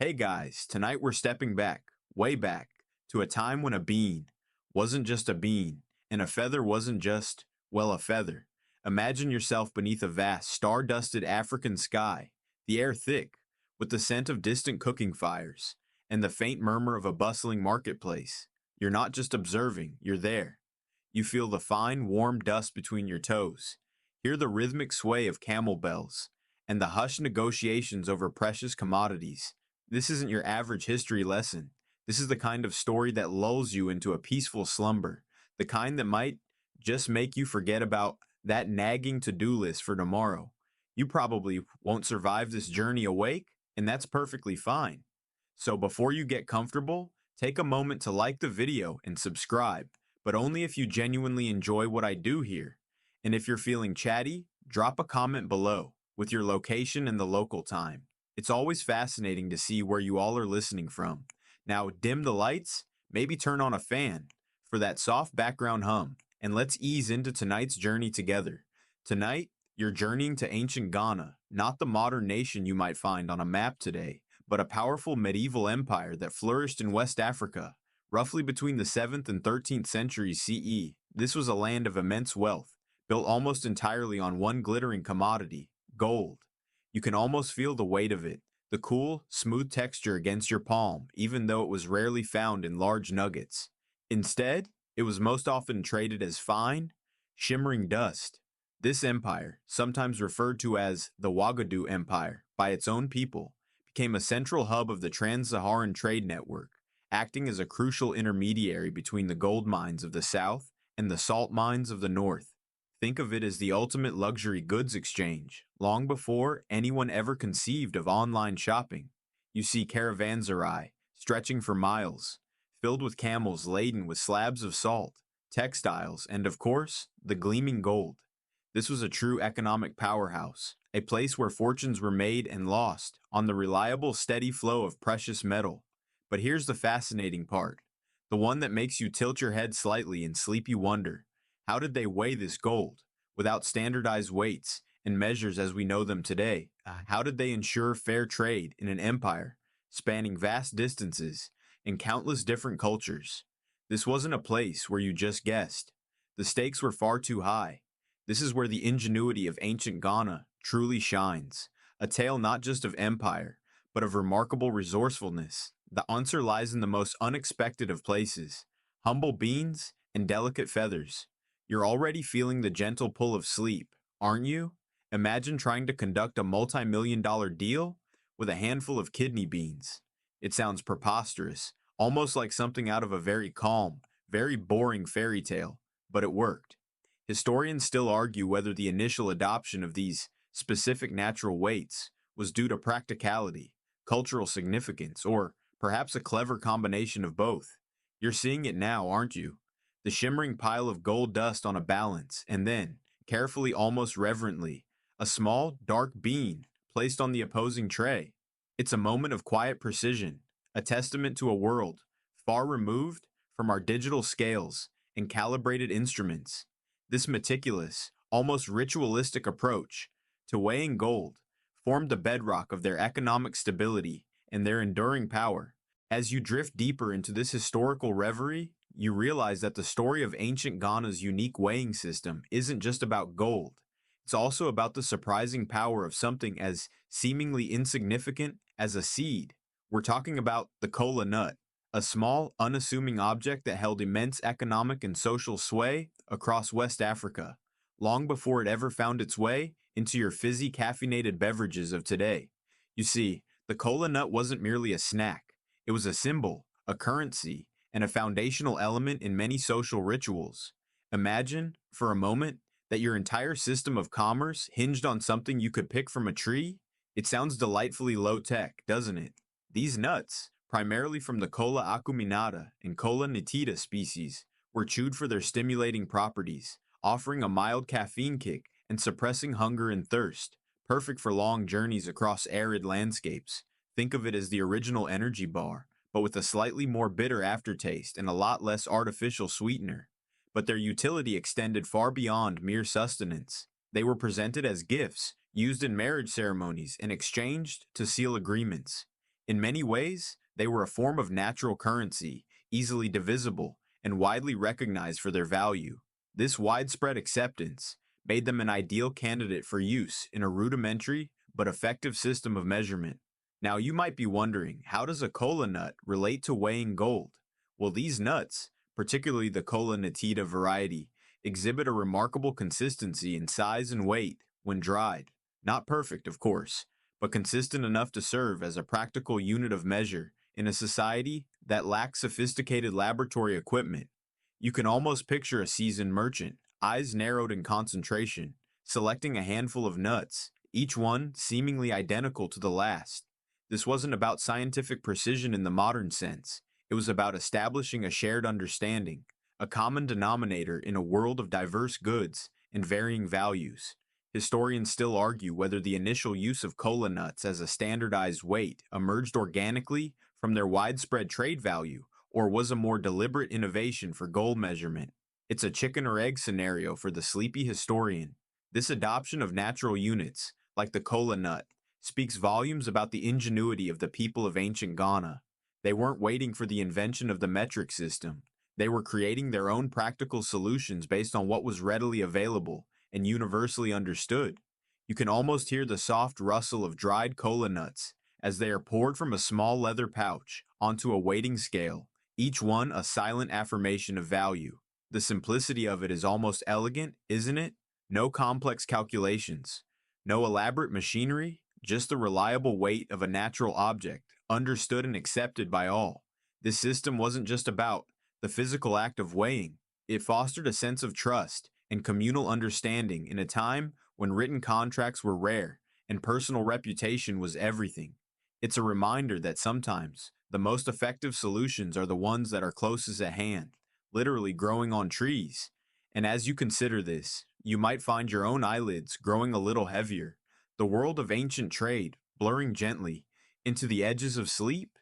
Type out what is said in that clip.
Hey guys, tonight we're stepping back, way back, to a time when a bean wasn't just a bean, and a feather wasn't just, well, a feather. Imagine yourself beneath a vast, star-dusted African sky, the air thick, with the scent of distant cooking fires, and the faint murmur of a bustling marketplace. You're not just observing, you're there. You feel the fine, warm dust between your toes, hear the rhythmic sway of camel bells, and the hushed negotiations over precious commodities. This isn't your average history lesson. This is the kind of story that lulls you into a peaceful slumber, the kind that might just make you forget about that nagging to-do list for tomorrow. You probably won't survive this journey awake, and that's perfectly fine. So before you get comfortable, take a moment to like the video and subscribe, but only if you genuinely enjoy what I do here. And if you're feeling chatty, drop a comment below with your location and the local time. It's always fascinating to see where you all are listening from. Now, dim the lights, maybe turn on a fan for that soft background hum, and let's ease into tonight's journey together. Tonight, you're journeying to ancient Ghana, not the modern nation you might find on a map today, but a powerful medieval empire that flourished in West Africa, roughly between the 7th and 13th centuries CE. This was a land of immense wealth, built almost entirely on one glittering commodity, gold. You can almost feel the weight of it, the cool, smooth texture against your palm, even though it was rarely found in large nuggets. Instead, it was most often traded as fine, shimmering dust. This empire, sometimes referred to as the Wagadou Empire by its own people, became a central hub of the trans-Saharan trade network, acting as a crucial intermediary between the gold mines of the south and the salt mines of the north. Think of it as the ultimate luxury goods exchange, long before anyone ever conceived of online shopping. You see caravanserai, stretching for miles, filled with camels laden with slabs of salt, textiles, and of course, the gleaming gold. This was a true economic powerhouse, a place where fortunes were made and lost on the reliable, steady flow of precious metal. But here's the fascinating part, the one that makes you tilt your head slightly in sleepy wonder. How did they weigh this gold without standardized weights and measures as we know them today? How did they ensure fair trade in an empire spanning vast distances and countless different cultures? This wasn't a place where you just guessed. The stakes were far too high. This is where the ingenuity of ancient Ghana truly shines, a tale not just of empire, but of remarkable resourcefulness. The answer lies in the most unexpected of places, humble beans and delicate feathers. You're already feeling the gentle pull of sleep, aren't you? Imagine trying to conduct a multi-million-dollar deal with a handful of kidney beans. It sounds preposterous, almost like something out of a very calm, very boring fairy tale, but it worked. Historians still argue whether the initial adoption of these specific natural weights was due to practicality, cultural significance, or perhaps a clever combination of both. You're seeing it now, aren't you? The shimmering pile of gold dust on a balance, and then, carefully, almost reverently, a small, dark bean placed on the opposing tray. It's a moment of quiet precision, a testament to a world far removed from our digital scales and calibrated instruments. This meticulous, almost ritualistic approach to weighing gold formed the bedrock of their economic stability and their enduring power. As you drift deeper into this historical reverie, you realize that the story of ancient Ghana's unique weighing system isn't just about gold. It's also about the surprising power of something as seemingly insignificant as a seed. We're talking about the kola nut, a small, unassuming object that held immense economic and social sway across West Africa, long before it ever found its way into your fizzy caffeinated beverages of today. You see, the kola nut wasn't merely a snack. It was a symbol, a currency, and a foundational element in many social rituals. Imagine, for a moment, that your entire system of commerce hinged on something you could pick from a tree. It sounds delightfully low-tech, doesn't it? These nuts, primarily from the Cola acuminata and Cola nitida species, were chewed for their stimulating properties, offering a mild caffeine kick and suppressing hunger and thirst, perfect for long journeys across arid landscapes. Think of it as the original energy bar, but with a slightly more bitter aftertaste and a lot less artificial sweetener. But their utility extended far beyond mere sustenance. They were presented as gifts, used in marriage ceremonies, and exchanged to seal agreements. In many ways, they were a form of natural currency, easily divisible, and widely recognized for their value. This widespread acceptance made them an ideal candidate for use in a rudimentary but effective system of measurement. Now, you might be wondering, how does a cola nut relate to weighing gold? Well, these nuts, particularly the cola natita variety, exhibit a remarkable consistency in size and weight when dried. Not perfect, of course, but consistent enough to serve as a practical unit of measure in a society that lacks sophisticated laboratory equipment. You can almost picture a seasoned merchant, eyes narrowed in concentration, selecting a handful of nuts, each one seemingly identical to the last. This wasn't about scientific precision in the modern sense. It was about establishing a shared understanding, a common denominator in a world of diverse goods and varying values. Historians still argue whether the initial use of cola nuts as a standardized weight emerged organically from their widespread trade value or was a more deliberate innovation for gold measurement. It's a chicken or egg scenario for the sleepy historian. This adoption of natural units, like the cola nut, speaks volumes about the ingenuity of the people of ancient Ghana. They weren't waiting for the invention of the metric system. They were creating their own practical solutions based on what was readily available and universally understood. You can almost hear the soft rustle of dried cola nuts as they are poured from a small leather pouch onto a weighting scale, each one a silent affirmation of value. The simplicity of it is almost elegant, isn't it? No complex calculations, no elaborate machinery, just the reliable weight of a natural object, understood and accepted by all. This system wasn't just about the physical act of weighing, it fostered a sense of trust and communal understanding in a time when written contracts were rare and personal reputation was everything. It's a reminder that sometimes the most effective solutions are the ones that are closest at hand, literally growing on trees. And as you consider this, you might find your own eyelids growing a little heavier, the world of ancient trade blurring gently into the edges of sleep.